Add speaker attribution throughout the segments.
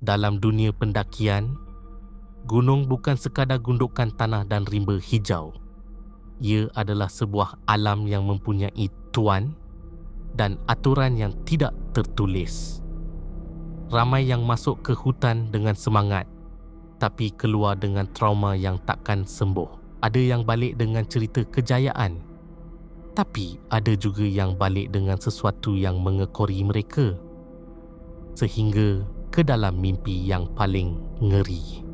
Speaker 1: Dalam dunia pendakian, gunung bukan sekadar gundukan tanah dan rimba hijau. Ia adalah sebuah alam yang mempunyai tuan dan aturan yang tidak tertulis. Ramai yang masuk ke hutan dengan semangat, tapi keluar dengan trauma yang takkan sembuh. Ada yang balik dengan cerita kejayaan, tapi ada juga yang balik dengan sesuatu yang mengekori mereka, sehingga ke dalam mimpi yang paling ngeri.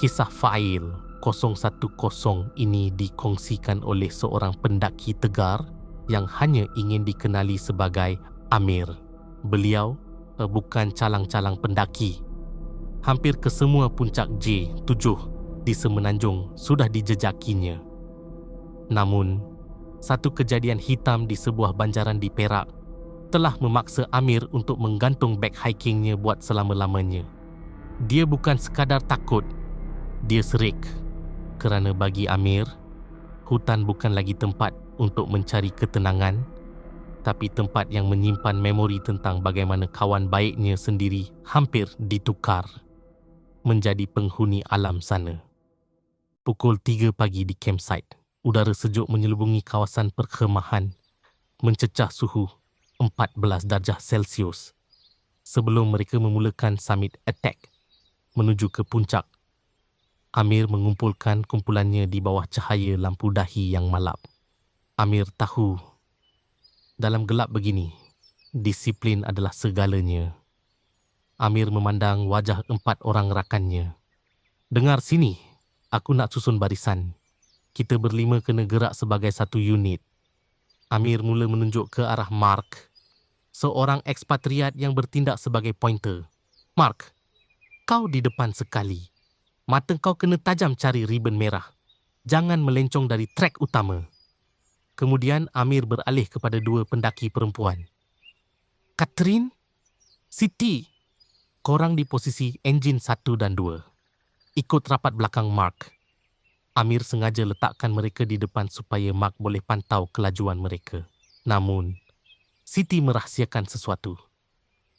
Speaker 1: Kisah Fa'il 010 ini dikongsikan oleh seorang pendaki tegar yang hanya ingin dikenali sebagai Amir. Beliau bukan calang-calang pendaki. Hampir kesemua puncak J7 di Semenanjung sudah dijejakinya. Namun, satu kejadian hitam di sebuah banjaran di Perak telah memaksa Amir untuk menggantung beg hikingnya buat selama-lamanya. Dia bukan sekadar takut, dia serik. Kerana bagi Amir, hutan bukan lagi tempat untuk mencari ketenangan, tapi tempat yang menyimpan memori tentang bagaimana kawan baiknya sendiri hampir ditukar menjadi penghuni alam sana. Pukul 3 pagi di campsite, udara sejuk menyelubungi kawasan perkhemahan, mencecah suhu 14 darjah Celsius sebelum mereka memulakan summit attack menuju ke puncak. Amir mengumpulkan kumpulannya di bawah cahaya lampu dahi yang malap. Amir tahu, dalam gelap begini, disiplin adalah segalanya. Amir memandang wajah 4 orang rakannya. Dengar sini, aku nak susun barisan. Kita berlima kena gerak sebagai satu unit. Amir mula menunjuk ke arah Mark, seorang ekspatriat yang bertindak sebagai pointer. Mark, kau di depan sekali. Mata kau kena tajam cari ribbon merah. Jangan melencong dari trek utama. Kemudian Amir beralih kepada 2 pendaki perempuan. Catherine, Siti, korang di posisi enjin 1 dan 2. Ikut rapat belakang Mark. Amir sengaja letakkan mereka di depan supaya Mark boleh pantau kelajuan mereka. Namun, Siti merahsiakan sesuatu.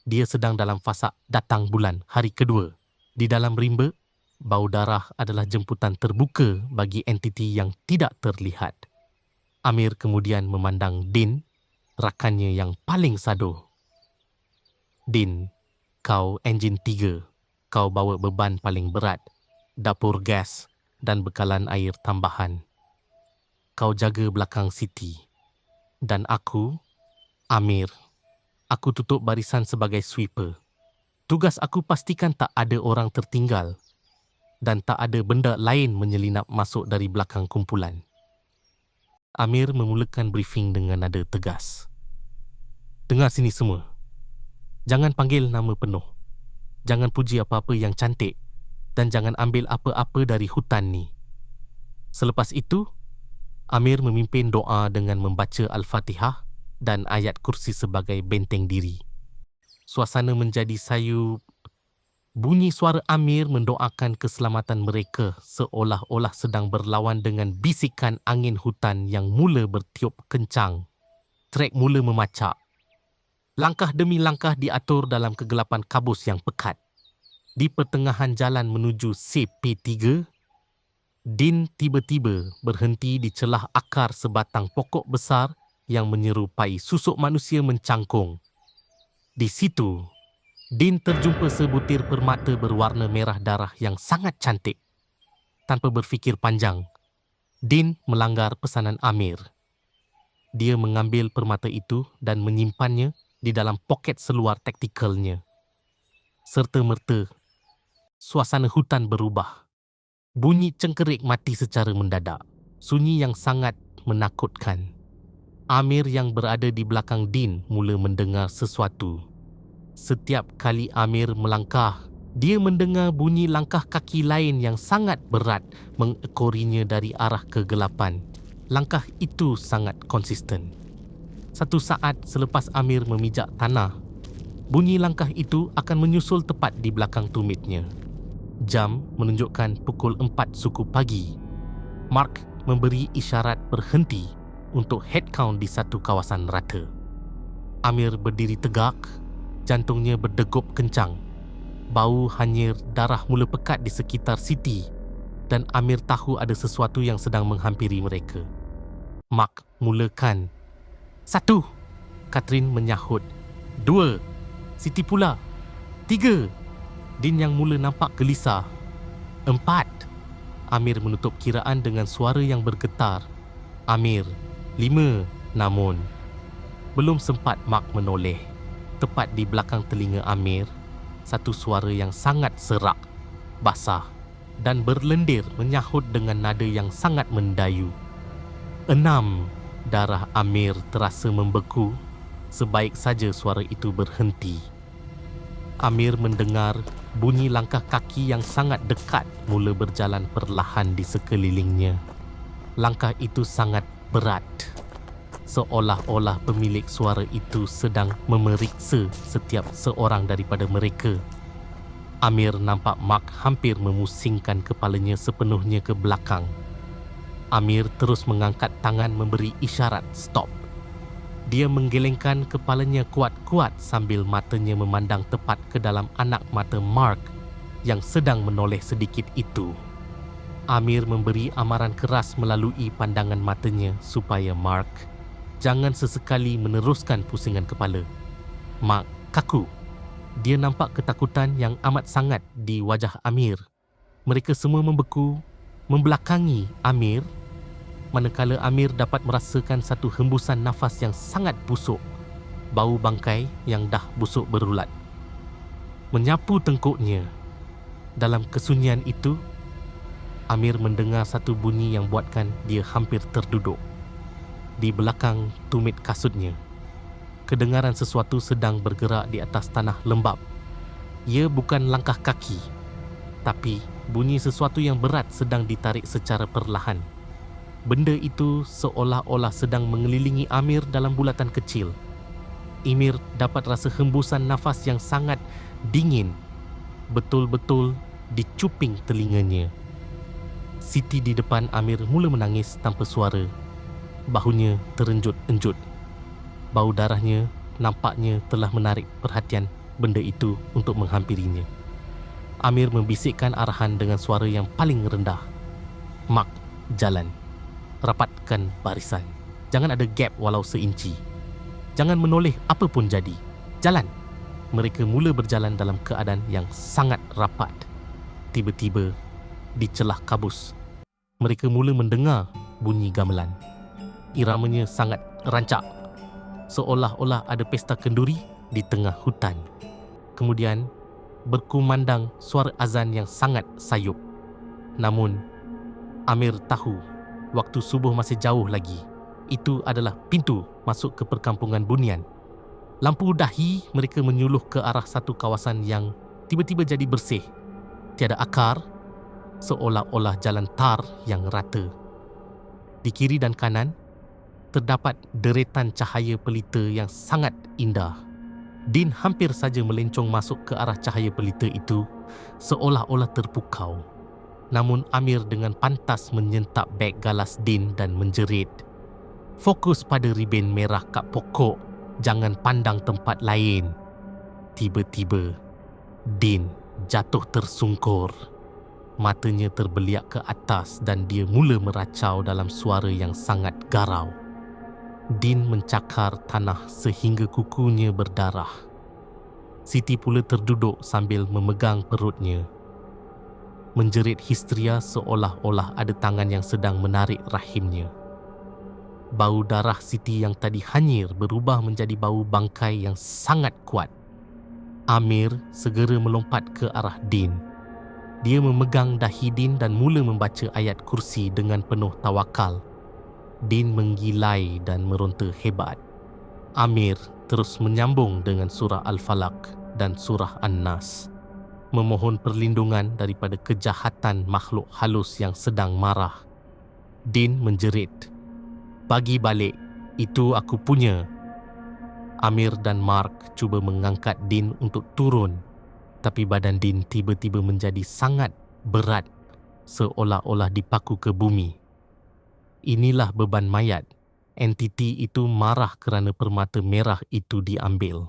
Speaker 1: Dia sedang dalam fasa datang bulan hari kedua. Di dalam rimba, bau darah adalah jemputan terbuka bagi entiti yang tidak terlihat. Amir kemudian memandang Din, rakannya yang paling sado. Din, kau enjin 3. Kau bawa beban paling berat, dapur gas dan bekalan air tambahan. Kau jaga belakang Siti. Dan aku, Amir, aku tutup barisan sebagai sweeper. Tugas aku pastikan tak ada orang tertinggal dan tak ada benda lain menyelinap masuk dari belakang kumpulan. Amir memulakan briefing dengan nada tegas. Dengar sini semua. Jangan panggil nama penuh. Jangan puji apa-apa yang cantik dan jangan ambil apa-apa dari hutan ni. Selepas itu, Amir memimpin doa dengan membaca Al-Fatihah dan ayat kursi sebagai benteng diri. Suasana menjadi sayu. Bunyi suara Amir mendoakan keselamatan mereka seolah-olah sedang berlawan dengan bisikan angin hutan yang mula bertiup kencang. Trek mula memacak. Langkah demi langkah diatur dalam kegelapan kabus yang pekat. Di pertengahan jalan menuju CP3, Din tiba-tiba berhenti di celah akar sebatang pokok besar yang menyerupai susuk manusia mencangkung. Di situ, Din terjumpa sebutir permata berwarna merah darah yang sangat cantik. Tanpa berfikir panjang, Din melanggar pesanan Amir. Dia mengambil permata itu dan menyimpannya di dalam poket seluar taktikalnya. Serta-merta, suasana hutan berubah. Bunyi cengkerik mati secara mendadak. Sunyi yang sangat menakutkan. Amir yang berada di belakang Din mula mendengar sesuatu. Setiap kali Amir melangkah, dia mendengar bunyi langkah kaki lain yang sangat berat mengekorinya dari arah kegelapan. Langkah itu sangat konsisten. Satu saat selepas Amir memijak tanah, bunyi langkah itu akan menyusul tepat di belakang tumitnya. Jam menunjukkan pukul 4 suku pagi. Mark memberi isyarat berhenti untuk head count di satu kawasan rata. Amir berdiri tegak, jantungnya berdegup kencang. Bau hanyir darah mula pekat di sekitar Siti dan Amir tahu ada sesuatu yang sedang menghampiri mereka. Mark mulakan. 1. Catherine menyahut. 2. Siti pula. 3. Din yang mula nampak gelisah. 4. Amir menutup kiraan dengan suara yang bergetar. Amir. 5. Namun belum sempat Mark menoleh, tepat di belakang telinga Amir, satu suara yang sangat serak, basah dan berlendir menyahut dengan nada yang sangat mendayu. 6. Darah Amir terasa membeku. Sebaik saja suara itu berhenti. Amir mendengar bunyi langkah kaki yang sangat dekat mula berjalan perlahan di sekelilingnya. Langkah itu sangat berat, seolah-olah pemilik suara itu sedang memeriksa setiap seorang daripada mereka. Amir nampak Mark hampir memusingkan kepalanya sepenuhnya ke belakang. Amir terus mengangkat tangan memberi isyarat stop. Dia menggelengkan kepalanya kuat-kuat sambil matanya memandang tepat ke dalam anak mata Mark yang sedang menoleh sedikit itu. Amir memberi amaran keras melalui pandangan matanya supaya Mark jangan sesekali meneruskan pusingan kepala. Mark kaku. Dia nampak ketakutan yang amat sangat di wajah Amir. Mereka semua membeku, membelakangi Amir, manakala Amir dapat merasakan satu hembusan nafas yang sangat busuk, bau bangkai yang dah busuk berulat menyapu tengkuknya. Dalam kesunyian itu, Amir mendengar satu bunyi yang buatkan dia hampir terduduk. Di belakang tumit kasutnya, kedengaran sesuatu sedang bergerak di atas tanah lembap. Ia bukan langkah kaki, tapi bunyi sesuatu yang berat sedang ditarik secara perlahan. Benda itu seolah-olah sedang mengelilingi Amir dalam bulatan kecil. Amir dapat rasa hembusan nafas yang sangat dingin betul-betul di cuping telinganya. Siti di depan Amir mula menangis tanpa suara. Bahunya terenjut-enjut. Bau darahnya nampaknya telah menarik perhatian benda itu untuk menghampirinya. Amir membisikkan arahan dengan suara yang paling rendah. Mark, jalan. Rapatkan barisan. Jangan ada gap walau seinci. Jangan menoleh apa pun jadi. Jalan. Mereka mula berjalan dalam keadaan yang sangat rapat. Tiba-tiba, di celah kabus, mereka mula mendengar bunyi gamelan. Iramanya sangat rancak, seolah-olah ada pesta kenduri di tengah hutan. Kemudian, berkumandang suara azan yang sangat sayup. Namun, Amir tahu waktu subuh masih jauh lagi. Itu adalah pintu masuk ke perkampungan Bunian. Lampu dahi mereka menyuluh ke arah satu kawasan yang tiba-tiba jadi bersih. Tiada akar, seolah-olah jalan tar yang rata. Di kiri dan kanan, terdapat deretan cahaya pelita yang sangat indah. Din hampir saja melencong masuk ke arah cahaya pelita itu, seolah-olah terpukau. Namun Amir dengan pantas menyentak beg galas Din dan menjerit, "Fokus pada ribin merah kat pokok. Jangan pandang tempat lain." Tiba-tiba, Din jatuh tersungkur. Matanya terbeliak ke atas dan dia mula meracau dalam suara yang sangat garau. Din mencakar tanah sehingga kukunya berdarah. Siti pula terduduk sambil memegang perutnya. Menjerit histeria seolah-olah ada tangan yang sedang menarik rahimnya. Bau darah Siti yang tadi hanyir berubah menjadi bau bangkai yang sangat kuat. Amir segera melompat ke arah Din. Dia memegang dahi Din dan mula membaca ayat kursi dengan penuh tawakal. Din menggilai dan meronta hebat. Amir terus menyambung dengan surah Al-Falaq dan surah An-Nas, memohon perlindungan daripada kejahatan makhluk halus yang sedang marah. Din menjerit, "Bagi balik, itu aku punya." Amir dan Mark cuba mengangkat Din untuk turun, tapi badan Din tiba-tiba menjadi sangat berat, seolah-olah dipaku ke bumi. Inilah beban mayat. Entiti itu marah kerana permata merah itu diambil.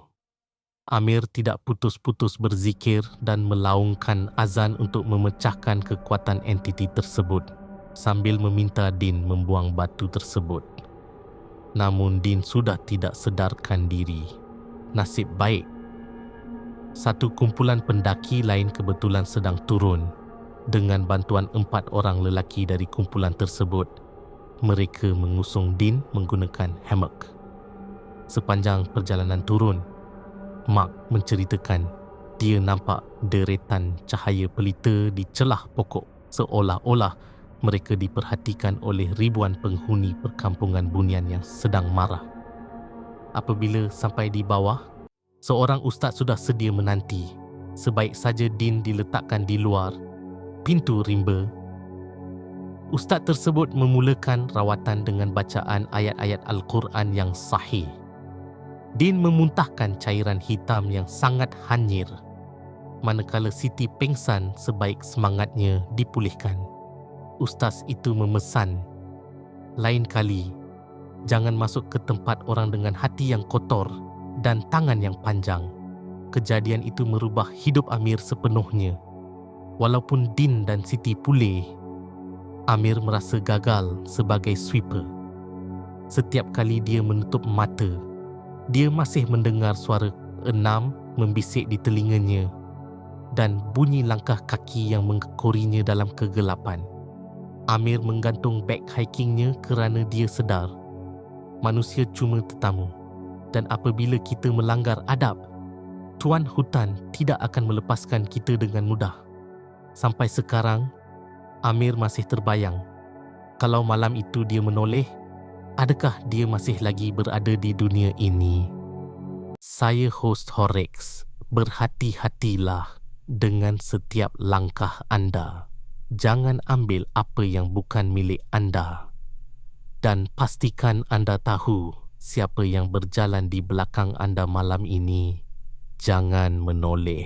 Speaker 1: Amir tidak putus-putus berzikir dan melaungkan azan untuk memecahkan kekuatan entiti tersebut sambil meminta Din membuang batu tersebut. Namun Din sudah tidak sedarkan diri. Nasib baik, satu kumpulan pendaki lain kebetulan sedang turun. Dengan bantuan 4 orang lelaki dari kumpulan tersebut, mereka mengusung Din menggunakan hammock. Sepanjang perjalanan turun, Mark menceritakan dia nampak deretan cahaya pelita di celah pokok, seolah-olah mereka diperhatikan oleh ribuan penghuni perkampungan bunian yang sedang marah. Apabila sampai di bawah, seorang ustaz sudah sedia menanti. Sebaik saja Din diletakkan di luar pintu rimba, ustaz tersebut memulakan rawatan dengan bacaan ayat-ayat Al-Quran yang sahih. Din memuntahkan cairan hitam yang sangat hanyir, manakala Siti pengsan sebaik semangatnya dipulihkan. Ustaz itu memesan, lain kali, jangan masuk ke tempat orang dengan hati yang kotor dan tangan yang panjang. Kejadian itu merubah hidup Amir sepenuhnya. Walaupun Din dan Siti pulih, Amir merasa gagal sebagai sweeper. Setiap kali dia menutup mata, dia masih mendengar suara enam membisik di telinganya dan bunyi langkah kaki yang mengekorinya dalam kegelapan. Amir menggantung beg hikingnya kerana dia sedar manusia cuma tetamu, dan apabila kita melanggar adab, Tuan Hutan tidak akan melepaskan kita dengan mudah. Sampai sekarang, Amir masih terbayang, kalau malam itu dia menoleh, adakah dia masih lagi berada di dunia ini? Saya hos Horex, berhati-hatilah dengan setiap langkah anda. Jangan ambil apa yang bukan milik anda. Dan pastikan anda tahu siapa yang berjalan di belakang anda malam ini. Jangan menoleh.